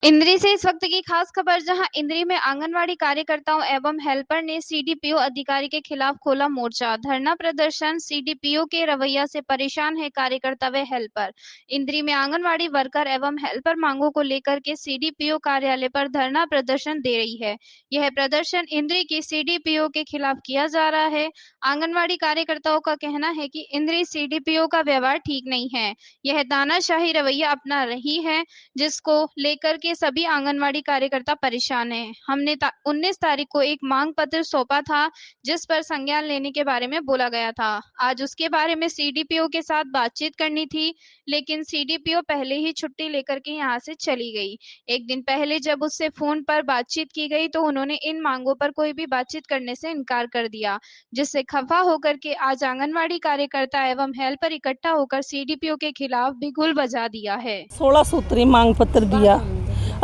इंद्री से इस वक्त की खास खबर, जहां इंद्री में आंगनवाड़ी कार्यकर्ताओं एवं हेल्पर ने सीडीपीओ अधिकारी के खिलाफ खोला मोर्चा। धरना प्रदर्शन। सीडीपीओ के रवैया से परेशान है कार्यकर्ता व हेल्पर। इंद्री में आंगनवाड़ी वर्कर एवं हेल्पर मांगों को लेकर के सीडीपीओ कार्यालय पर धरना प्रदर्शन दे रही है। यह प्रदर्शन इंद्री की सीडीपीओ के खिलाफ किया जा रहा है। आंगनवाड़ी कार्यकर्ताओं का कहना है कि इंद्री सीडीपीओ का व्यवहार ठीक नहीं है। यह तानाशाही रवैया अपना रही है, जिसको लेकर के सभी आंगनवाड़ी कार्यकर्ता परेशान हैं। हमने 19 तारीख को एक मांग पत्र सौंपा था, जिस पर संज्ञान लेने के बारे में बोला गया था। आज उसके बारे में सीडीपीओ के साथ बातचीत करनी थी, लेकिन सीडीपीओ पहले ही छुट्टी लेकर के यहाँ से चली गई। एक दिन पहले जब उससे फोन पर बातचीत की गई तो उन्होंने इन मांगों पर कोई भी बातचीत करने से इनकार कर दिया, जिससे खफा होकर के आज आंगनवाड़ी कार्यकर्ता एवं हेल्पर इकट्ठा होकर सीडीपीओ के खिलाफ बिगुल बजा दिया है। 16 सूत्री मांग पत्र दिया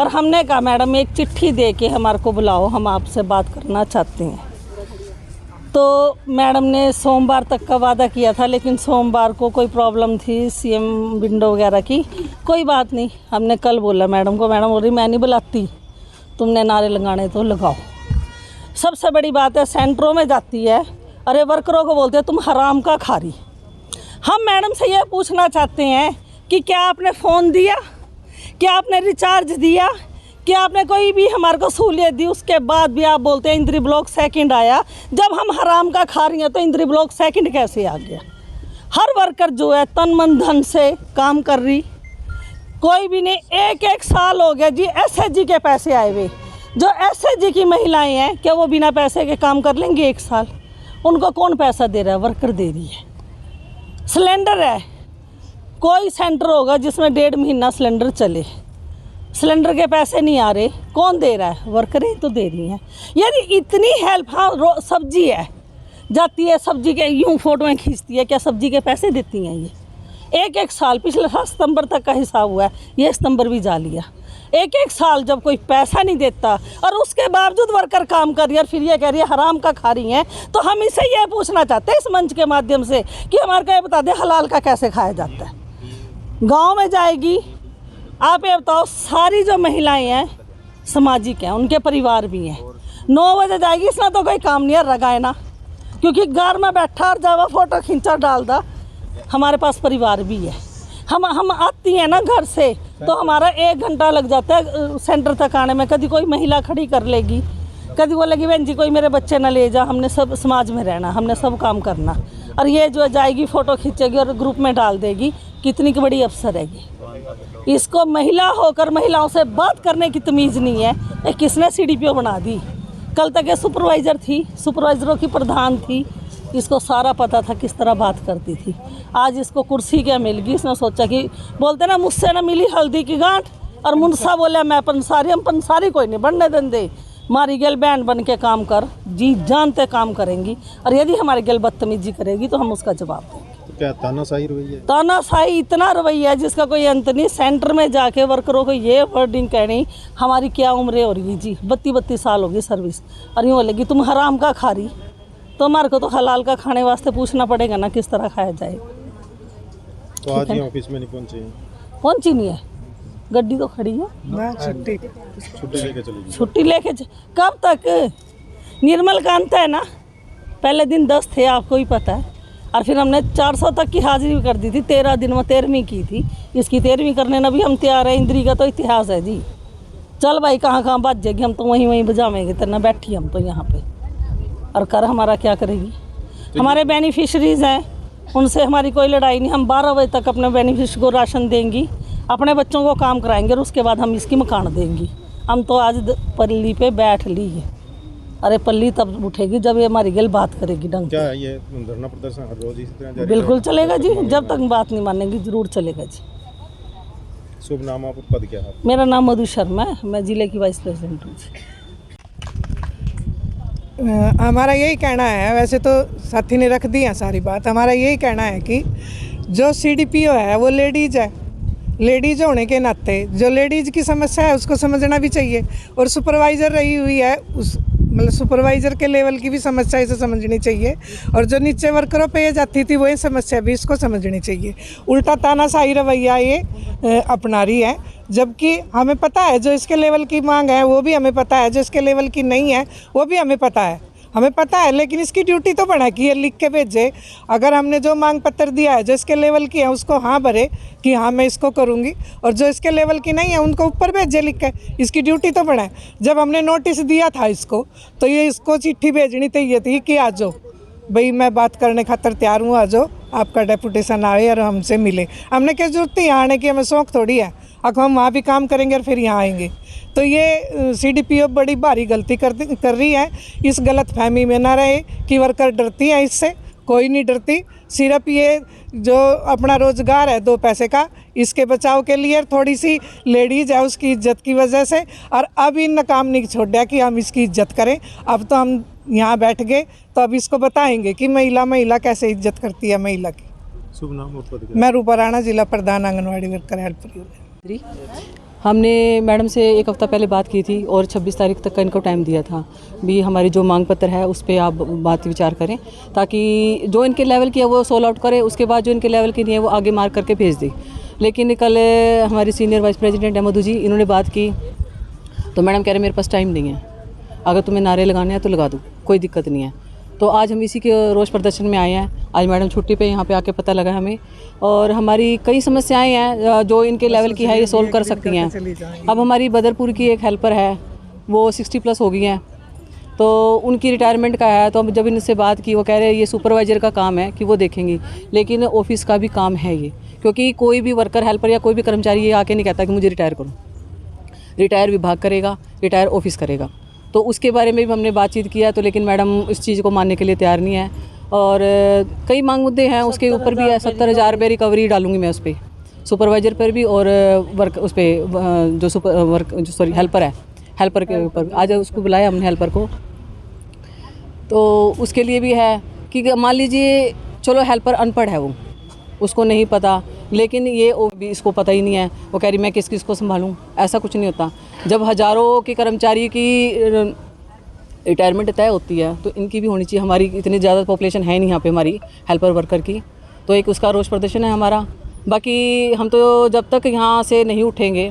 और हमने कहा मैडम एक चिट्ठी दे के हमारे को बुलाओ, हम आपसे बात करना चाहते हैं। तो मैडम ने सोमवार तक का वादा किया था, लेकिन सोमवार को कोई प्रॉब्लम थी सीएम विंडो वगैरह की। कोई बात नहीं, हमने कल बोला मैडम को, मैडम बोल रही मैं नहीं बुलाती, तुमने नारे लगाने तो लगाओ। सबसे बड़ी बात है सेंटरों में जाती है, अरे वर्करों को बोलते हैं तुम हराम का खारी। हम मैडम से ये पूछना चाहते हैं कि क्या आपने फ़ोन दिया, क्या आपने रिचार्ज दिया, क्या आपने कोई भी हमारे को सहूलियत दी? उसके बाद भी आप बोलते हैं इंद्री ब्लॉक सेकंड आया। जब हम हराम का खा रही हैं तो इंद्री ब्लॉक सेकंड कैसे आ गया? हर वर्कर जो है तन मन धन से काम कर रही, कोई भी नहीं। एक साल हो गया जी एसएचजी के पैसे आए हुए। जो एसएचजी की महिलाएं हैं क्या वो बिना पैसे के काम कर लेंगी? एक साल उनको कौन पैसा दे रहा है? वर्कर दे रही है। सिलेंडर है, कोई सेंटर होगा जिसमें 1.5 महीना सिलेंडर चले, सिलेंडर के पैसे नहीं आ रहे, कौन दे रहा है? वर्करें तो दे रही हैं। यानी इतनी हेल्प। हाँ सब्जी है, जाती है सब्जी के यूँ फोटोएं खींचती है, क्या सब्जी के पैसे देती हैं? ये एक साल पिछले साल सितंबर तक का हिसाब हुआ है, ये सितंबर भी जा लिया। एक साल जब कोई पैसा नहीं देता और उसके बावजूद वर्कर काम कर रही है और फिर ये कह रही है हराम का खा रही हैं, तो हम इसे ये पूछना चाहते हैं इस मंच के माध्यम से कि हमारे को ये बता दें हलाल का कैसे खाया जाता है। गांव में जाएगी, आप ये बताओ, सारी जो महिलाएं हैं सामाजिक हैं, उनके परिवार भी हैं। 9 बजे जाएगी, इसमें तो कोई काम नहीं है, रगाए ना, क्योंकि घर में बैठा और जावा फोटो खींचा डाल दा। हमारे पास परिवार भी है, हम आती हैं ना घर से, तो हमारा 1 घंटा लग जाता है सेंटर तक आने में। कभी कोई महिला खड़ी कर लेगी, कभी बोलेगी बहन जी कोई मेरे बच्चे ना ले जा। हमने सब समाज में रहना, हमने सब काम करना, और ये जो जाएगी फ़ोटो खींचेगी और ग्रुप में डाल देगी, कितनी की बड़ी अफसर हैगी। इसको महिला होकर महिलाओं से बात करने की तमीज़ नहीं है। ये किसने सीडीपीओ बना दी? कल तक ये सुपरवाइज़र थी, सुपरवाइज़रों की प्रधान थी, इसको सारा पता था किस तरह बात करती थी। आज इसको कुर्सी क्या मिल गई, इसने सोचा कि बोलते ना मुझसे ना मिली हल्दी की गांठ, और मुनसा बोला मैं पंसारी, हम पंसारी कोई नहीं बनने देंगे। हमारी गल बहन बन के काम कर, जी जानते काम करेंगी, और यदि हमारी गल बदतमीजी करेगी तो हम उसका जवाब देंगे। तो क्या तानाशाही रवैया? तानाशाही इतना रवैया है जिसका कोई अंत नहीं। सेंटर में जाके वर्करों को ये वर्डिंग कहनी, हमारी क्या उम्रें हो रही जी, 32 साल होगी सर्विस, और यूँ बोलेगी तुम हराम का खा रही, तो हमारे को तो हलाल का खाने वास्ते पूछना पड़ेगा ना किस तरह खाया जाए। तो आज ही ऑफिस में नहीं पहुंचे? पहुंची नहीं है, गड्डी तो खड़ी है, छुट्टी लेके चली? छुट्टी लेके कब तक? निर्मल का अंत है ना, पहले दिन 10 थे, आपको ही पता है, और फिर हमने 400 तक की हाजिरी कर दी थी। 13 दिन में 13वीं की थी, इसकी 13वीं करने ना भी हम तैयार हैं। इंद्री का तो इतिहास है जी, चल भाई कहाँ कहाँ बात जाएगी, हम तो वहीं बजावेंगे तेना, बैठी हम तो यहाँ पे, और कर हमारा क्या करेगी? हमारे बेनिफिशरीज़ हैं, उनसे हमारी कोई लड़ाई नहीं। हम 12 बजे तक अपने बेनिफिशरी को राशन देंगी, अपने बच्चों को काम कराएंगे, और उसके बाद हम इसकी मकान देंगी। हम तो आज पल्ली पे बैठ ली है, अरे पल्ली तब उठेगी जब ये हमारी गल बात करेगी ढंग। क्या ये धरना प्रदर्शन हर रोज इसी तरह जारी? बिल्कुल चलेगा जी, जब तक बात नहीं मानेंगी जरूर चलेगा जी। शुभ नाम और पद क्या है? मेरा नाम मधु शर्मा है, मैं जिले की वाइस प्रेसिडेंट हूँ जी। हमारा यही कहना है, वैसे तो साथी ने रख दी है सारी बात, हमारा यही कहना है कि जो सीडीपीओ है वो लेडीज़ है, लेडीज़ होने के नाते जो लेडीज़ की समस्या है उसको समझना भी चाहिए, और सुपरवाइज़र रही हुई है उस मतलब सुपरवाइज़र के लेवल की भी समस्या इसे समझनी चाहिए, और जो नीचे वर्करों पे ये जाती थी वही समस्या भी इसको समझनी चाहिए। उल्टा तानाशाही रवैया ये अपना रही है, जबकि हमें पता है जो इसके लेवल की मांग है वो भी हमें पता है, जो इसके लेवल की नहीं है वो भी हमें पता है, लेकिन इसकी ड्यूटी तो बना कि ये लिख के भेजे। अगर हमने जो मांग पत्र दिया है जो इसके लेवल की है उसको हाँ भरे कि हाँ मैं इसको करूँगी, और जो इसके लेवल की नहीं है उनको ऊपर भेजे लिख के। इसकी ड्यूटी तो बना है। जब हमने नोटिस दिया था इसको तो ये इसको चिट्ठी भेजनी चाहिए थी कि आ जाओ भाई, मैं बात करने खातर तैयार हूँ, आ जाओ, आपका डेपुटेशन आए और हमसे मिले। हमने क्या जरूरत थी यहाँ आने की, हमें शौक थोड़ी है अब हम वहाँ भी काम करेंगे और फिर यहाँ आएंगे। तो ये सीडीपीओ बड़ी भारी गलती कर रही है। इस गलत फहमी में ना रहे कि वर्कर डरती हैं, इससे कोई नहीं डरती। सिर्फ ये जो अपना रोज़गार है 2 पैसे का, इसके बचाव के लिए थोड़ी सी लेडीज़ है उसकी इज्जत की वजह से, और अब इन काम नहीं छोड़ा कि हम इसकी इज्जत करें। अब तो हम यहाँ बैठ गए तो अब इसको बताएंगे कि महिला कैसे इज्जत करती है महिला की। शुभ नाम और पद क्या मैं रूपा राणा, जिला प्रधान आंगनवाड़ी वर्कर हेल्पर यूनियन। हमने मैडम से 1 हफ़्ता पहले बात की थी और 26 तारीख तक का इनको टाइम दिया था भी हमारी जो मांग पत्र है उस पर आप बात विचार करें, ताकि जो इनके लेवल की है वो सोल्व आउट करें, उसके बाद जो इनके लेवल की नहीं है वो आगे मार्क करके भेज दें। लेकिन कल हमारी सीनियर वाइस प्रेसिडेंट है मधु जी, इन्होंने बात की तो मैडम कह रहे मेरे पास टाइम नहीं है, अगर तुम्हें नारे लगाने हैं तो लगा दो, कोई दिक्कत नहीं है। तो आज हम इसी के रोष प्रदर्शन में आए हैं। आज मैडम छुट्टी पे यहाँ पे आके पता लगा हमें, और हमारी कई समस्याएं हैं जो इनके लेवल की है ये सोल्व कर सकती हैं। अब हमारी बदरपुर की एक हेल्पर है, वो 60+ हो गई हैं, तो उनकी रिटायरमेंट का है। तो हम जब इनसे बात की वो कह रहे हैं ये सुपरवाइज़र का काम है कि वो देखेंगी, लेकिन ऑफिस का भी काम है ये, क्योंकि कोई भी वर्कर हेल्पर या कोई भी कर्मचारी ये आके नहीं कहता कि मुझे रिटायर करो। रिटायर विभाग करेगा, रिटायर ऑफिस करेगा। तो उसके बारे में भी हमने बातचीत किया, तो लेकिन मैडम इस चीज़ को मानने के लिए तैयार नहीं है। और कई मांग मुद्दे हैं उसके ऊपर भी है। 70,000 रुपये रिकवरी डालूंगी मैं उस पर, सुपरवाइज़र पर भी और वर्क उस पर जो हेल्पर है, हेल्पर के ऊपर। आज उसको बुलाया हमने हेल्पर को, तो उसके लिए भी है कि मान लीजिए चलो हेल्पर अनपढ़ है, वो उसको नहीं पता, लेकिन ये भी इसको पता ही नहीं है, वो कह रही मैं किस को संभालूं। ऐसा कुछ नहीं होता। जब हज़ारों के कर्मचारी की रिटायरमेंट तय होती है तो इनकी भी होनी चाहिए। हमारी इतनी ज़्यादा पॉपुलेशन है नहीं यहाँ पे हमारी हेल्पर वर्कर की, तो एक उसका रोष प्रदर्शन है हमारा। बाकी हम तो जब तक यहाँ से नहीं उठेंगे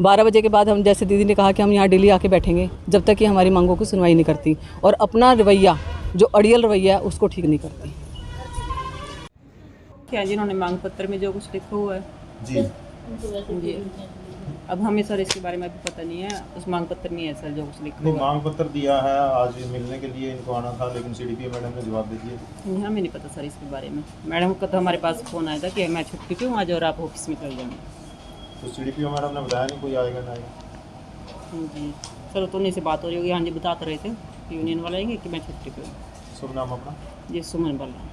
12 बजे के बाद, हम जैसे दीदी ने कहा कि हम यहाँ डेली आके बैठेंगे, जब तक कि हमारी मांगों की सुनवाई नहीं करती और अपना रवैया जो अड़ियल रवैया है उसको ठीक नहीं करती। क्या जिन्होंने मांग पत्र में जो कुछ लिखा हुआ है जी, अब हमें सर इसके बारे में अभी पता नहीं है। उस मांग पत्र में है सर जो कुछ लिखा नहीं, हुआ मांग पत्र दिया है, आज मिलने के लिए इनको आना था, लेकिन सीडीपीओ मैडम ने जवाब दे दिया। है। हमें नहीं पता सर इसके बारे में। मैडम का तो हमारे पास फ़ोन आया था कि मैं छुट्टी पे हूँ आज और आप ऑफिस में चल जाएंगे। तो सीडीपीओ मैडम ने बताया नहीं कोई आएगा ना आएगा। जी सर, तो उन्हीं से बात हो रही होगी। हाँ जी, बताते रहे थे यूनियन वाले आएंगे कि मैं छुट्टी पे हूँ। शुभ नाम अपना? जी सुमन बल्ला।